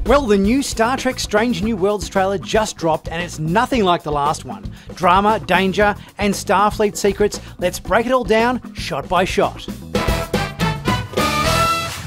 Well, the new Star Trek Strange New Worlds trailer just dropped and it's nothing like the last one. Drama, danger, and Starfleet secrets. Let's break it all down, shot by shot.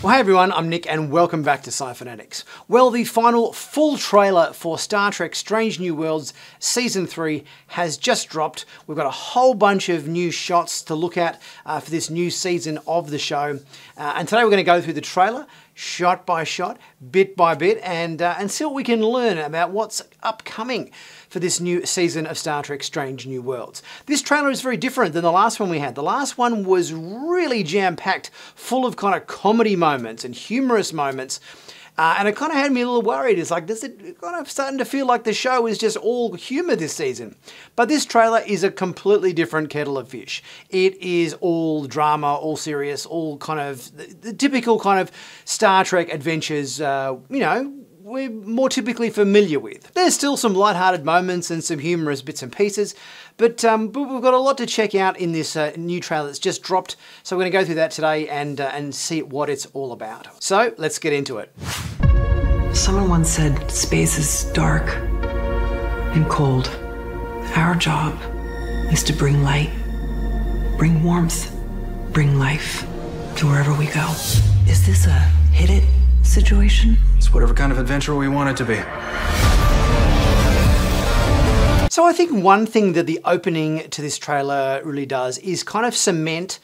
Well, hey everyone, I'm Nick and welcome back to Sci-Finatics. Well, the final full trailer for Star Trek Strange New Worlds Season 3 has just dropped. We've got a whole bunch of new shots to look at for this new season of the show. And today we're going to go through the trailer, shot by shot, bit by bit, and see what we can learn about what's upcoming for this new season of Star Trek Strange New Worlds. This trailer is very different than the last one we had. The last one was really jam-packed, full of kind of comedy moments and humorous moments. And it kind of had me a little worried. It's like, does it kind of starting to feel like the show is just all humor this season? But this trailer is a completely different kettle of fish. It is all drama, all serious, all kind of the typical kind of Star Trek adventures, we're more typically familiar with. There's still some lighthearted moments and some humorous bits and pieces, but we've got a lot to check out in this new trailer that's just dropped. So we're going to go through that today and see what it's all about. So let's get into it. Someone once said space is dark and cold. Our job is to bring light, bring warmth, bring life to wherever we go. Is this a hit it situation? It's whatever kind of adventure we want it to be. So I think one thing that the opening to this trailer really does is kind of cement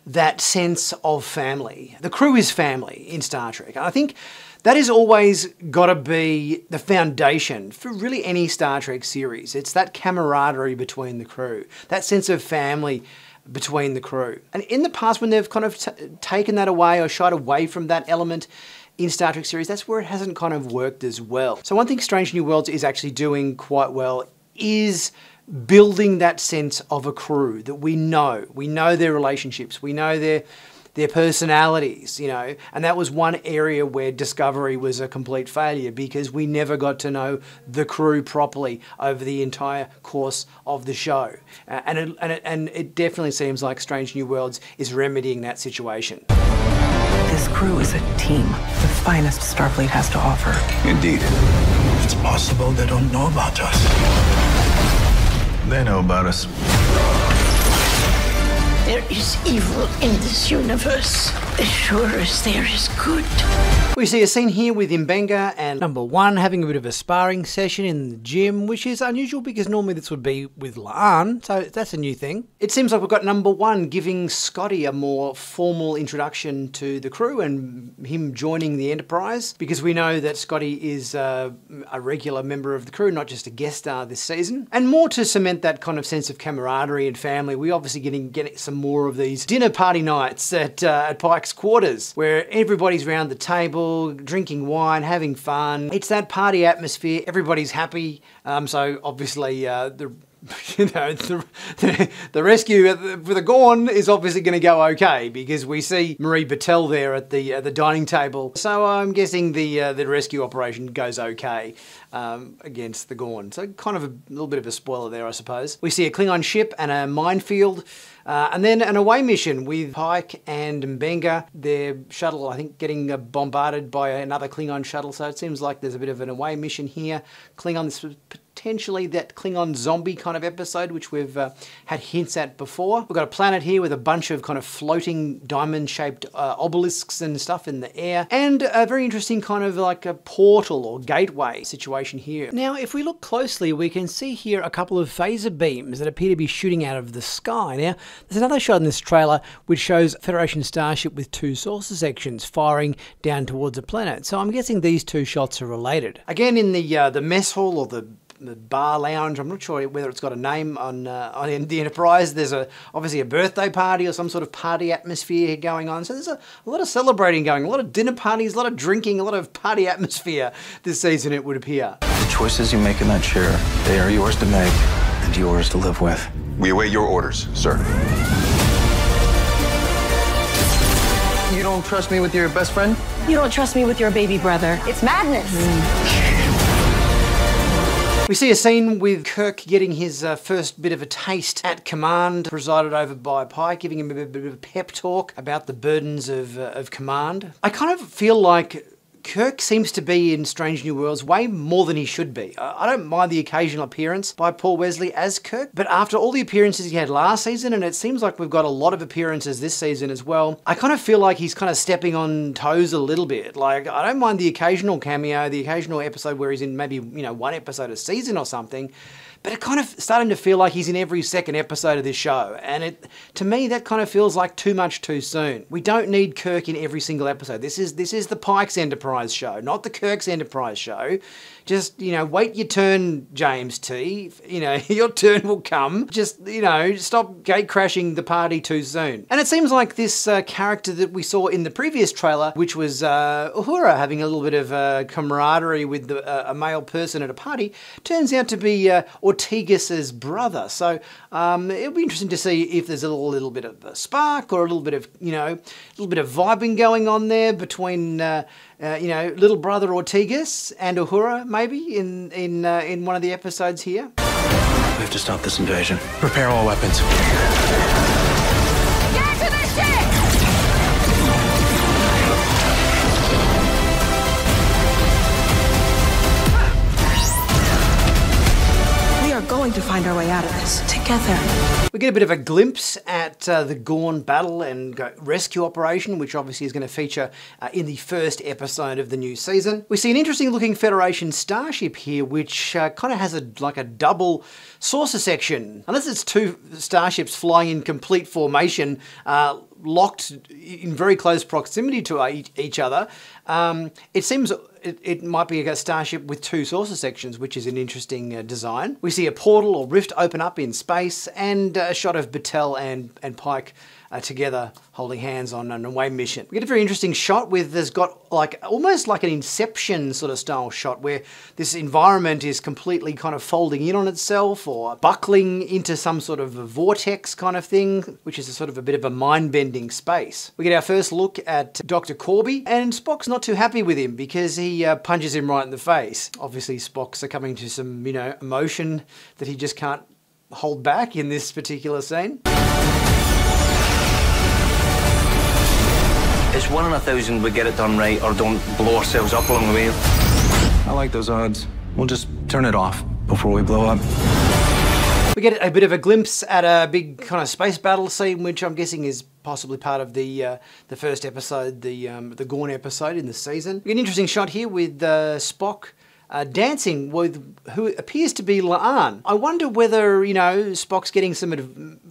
that sense of family. The crew is family in Star Trek. And I think that has always got to be the foundation for really any Star Trek series. It's that camaraderie between the crew, that sense of family between the crew. And in the past, when they've kind of taken that away or shied away from that element in Star Trek series, that's where it hasn't kind of worked as well. So one thing Strange New Worlds is actually doing quite well is building that sense of a crew that we know. We know their relationships, we know their personalities, and that was one area where Discovery was a complete failure because we never got to know the crew properly over the entire course of the show. And it definitely seems like Strange New Worlds is remedying that situation. This crew is a team, the finest Starfleet has to offer. Indeed. It's possible they don't know about us. They know about us. There is evil in this universe, as sure as there is good. We see a scene here with Mbenga and number one having a bit of a sparring session in the gym, which is unusual because normally this would be with Latta, so that's a new thing. It seems like we've got number one giving Scotty a more formal introduction to the crew and him joining the Enterprise, because we know that Scotty is a regular member of the crew, not just a guest star this season. And more to cement that kind of sense of camaraderie and family, we obviously getting some more of these dinner party nights at Pike's quarters, where everybody's around the table, drinking wine, having fun. It's that party atmosphere. Everybody's happy. So obviously the rescue for the Gorn is obviously going to go okay because we see Marie Battelle there at the dining table. So I'm guessing the rescue operation goes okay against the Gorn. So kind of a little bit of a spoiler there, I suppose. We see a Klingon ship and a minefield. And then an away mission with Pike and Mbenga. Their shuttle, I think, getting bombarded by another Klingon shuttle. So it seems like there's a bit of an away mission here. This was potentially that Klingon zombie kind of episode, which we've had hints at before. We've got a planet here with a bunch of kind of floating diamond-shaped obelisks and stuff in the air. And a very interesting kind of like a portal or gateway situation here. Now, if we look closely, we can see here a couple of phaser beams that appear to be shooting out of the sky. Now, there's another shot in this trailer which shows Federation starship with two saucer sections firing down towards a planet. So I'm guessing these two shots are related. Again, in the mess hall or the bar lounge, I'm not sure whether it's got a name on the Enterprise. There's obviously a birthday party or some sort of party atmosphere going on. So there's a lot of celebrating going, a lot of dinner parties, a lot of drinking, a lot of party atmosphere this season, it would appear. The choices you make in that chair, they are yours to make and yours to live with. We await your orders, sir. You don't trust me with your best friend? You don't trust me with your baby brother. It's madness. We see a scene with Kirk getting his first bit of a taste at command, presided over by Pike, giving him a bit of a pep talk about the burdens of command. I kind of feel like Kirk seems to be in Strange New Worlds way more than he should be. I don't mind the occasional appearance by Paul Wesley as Kirk, but after all the appearances he had last season, and it seems like we've got a lot of appearances this season as well, I kind of feel like he's kind of stepping on toes a little bit. Like, I don't mind the occasional cameo, the occasional episode where he's in maybe, you know, one episode a season or something, but it kind of starting to feel like he's in every second episode of this show. And to me, that kind of feels like too much too soon. We don't need Kirk in every single episode. This is the Pike's Enterprise show, not the Kirk's Enterprise show. Just, you know, wait your turn, James T. You know, your turn will come. Just, you know, stop gate crashing the party too soon. And it seems like this character that we saw in the previous trailer, which was Uhura having a little bit of camaraderie with a male person at a party, turns out to be Ortegas's brother. So it'll be interesting to see if there's a little bit of a spark or a little bit of, you know, a little bit of vibing going on there between you know, little brother Ortegas and Uhura, maybe in one of the episodes here. We have to stop this invasion. Prepare all weapons. Get to the ship! We are going to find our way out of this together. We get a bit of a glimpse at the Gorn battle and rescue operation, which obviously is going to feature in the first episode of the new season. We see an interesting looking Federation starship here, which kind of has like a double saucer section. Unless it's two starships flying in complete formation, locked in very close proximity to each other, it seems it might be a starship with two saucer sections, which is an interesting design. We see a portal or rift open up in space, and a shot of Battelle and Pike together holding hands on an away mission. We get a very interesting shot with, there's got like almost like an Inception sort of style shot where this environment is completely kind of folding in on itself or buckling into some sort of a vortex kind of thing, which is a sort of a bit of a mind-bending space. We get our first look at Dr. Corby, and Spock's not too happy with him because he punches him right in the face. Obviously Spock's succumbing to some, you know, emotion that he just can't hold back in this particular scene. It's 1 in 1,000 we get it done right or don't blow ourselves up along the way. I like those odds. We'll just turn it off before we blow up. We get a bit of a glimpse at a big kind of space battle scene, which I'm guessing is possibly part of the first episode, the Gorn episode in the season. We get an interesting shot here with Spock dancing with who appears to be Laan. I wonder whether, you know, Spock's getting some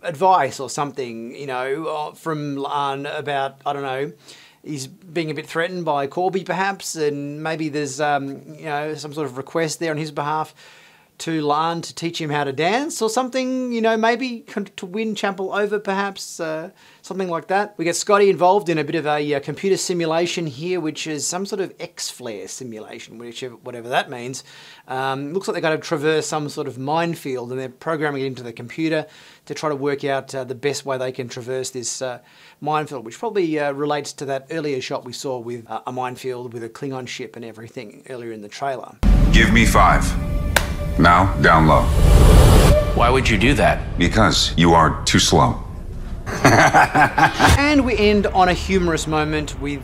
advice or something, you know, from Laan about, I don't know, he's being a bit threatened by Corby perhaps, and maybe there's, you know, some sort of request there on his behalf to Laan to teach him how to dance or something, you know, maybe to win Champel over perhaps, something like that. We get Scotty involved in a bit of a computer simulation here, which is some sort of X-flare simulation, whatever that means. Looks like they're going to traverse some sort of minefield, and they're programming it into the computer to try to work out the best way they can traverse this minefield, which probably relates to that earlier shot we saw with a minefield with a Klingon ship and everything earlier in the trailer. Give me 5. Now, down low. Why would you do that? Because you are too slow. And we end on a humorous moment with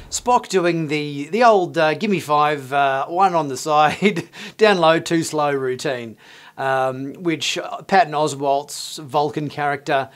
Spock doing the old give me 5, 1 on the side, down low, too slow routine. Which Patton Oswalt's Vulcan character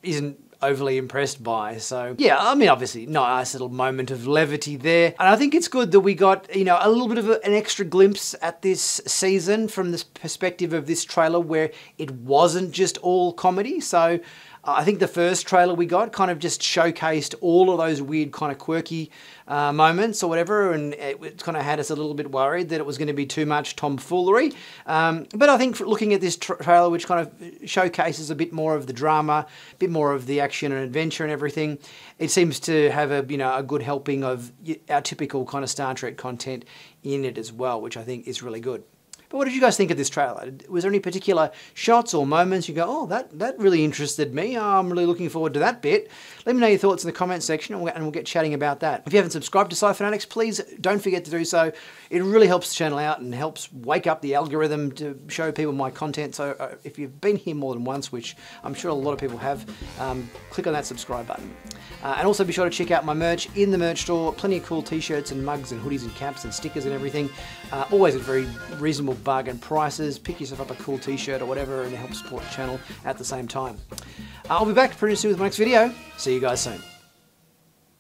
isn't overly impressed by. So yeah, I mean, obviously nice little moment of levity there, and I think it's good that we got, you know, a little bit of an extra glimpse at this season from this perspective of this trailer where it wasn't just all comedy. So I think the first trailer we got kind of just showcased all of those weird kind of quirky moments or whatever, and it kind of had us a little bit worried that it was going to be too much tomfoolery. But I think looking at this trailer, which kind of showcases a bit more of the drama, a bit more of the action and adventure and everything, it seems to have a, you know, a good helping of our typical kind of Star Trek content in it as well, which I think is really good. But what did you guys think of this trailer? Was there any particular shots or moments you go, oh, that really interested me. Oh, I'm really looking forward to that bit. Let me know your thoughts in the comment section and we'll get chatting about that. If you haven't subscribed to Sci-Finatics, please don't forget to do so. It really helps the channel out and helps wake up the algorithm to show people my content. So if you've been here more than once, which I'm sure a lot of people have, click on that subscribe button. And also be sure to check out my merch in the merch store. Plenty of cool t-shirts and mugs and hoodies and caps and stickers and everything. Always at very reasonable bargain prices. Pick yourself up a cool t-shirt or whatever and help support the channel at the same time. I'll be back pretty soon with my next video. See you guys soon.